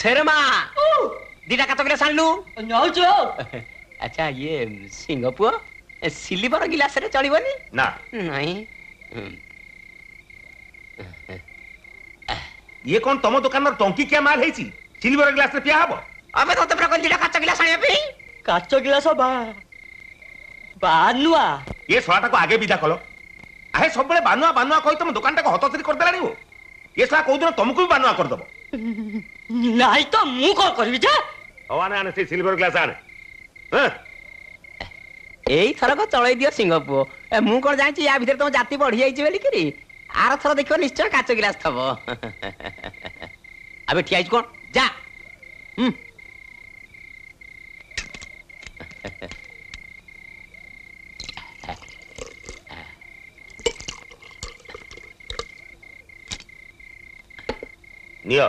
शर्मा दीटा काच गिलास आणलु नौचो अच्छा ये सिंगपुआ सिल्वर गिलास रे चलिबनी ना नहीं ये कौन तुम दुकान टंकी क्या माल है सिल्वर ग्लास रे पिया हबो अबे तो तबरा कोन दीटा काच गिलास आनिया पे काच गिलास बानुआ ये शलाटा को आगे विदा कलो आहे सब बळे बानुआ बानुआ कहि तुम दुकान टा को हतचरी कर देलानी हो ये शला को दिन तुमको भी बानुआ कर दबो नहीं तो मु को करबी जे हवाने आने से सिल्वर ग्लास आने हां एई थरक चलई दियो सिंगपुओ मु कोन जानि या भीतर तुम जाति बढ़ी जाइछि बेली करी आर थर देखो निश्चय काच गिलास थबो अबे ठियाइछ कोन जा नियो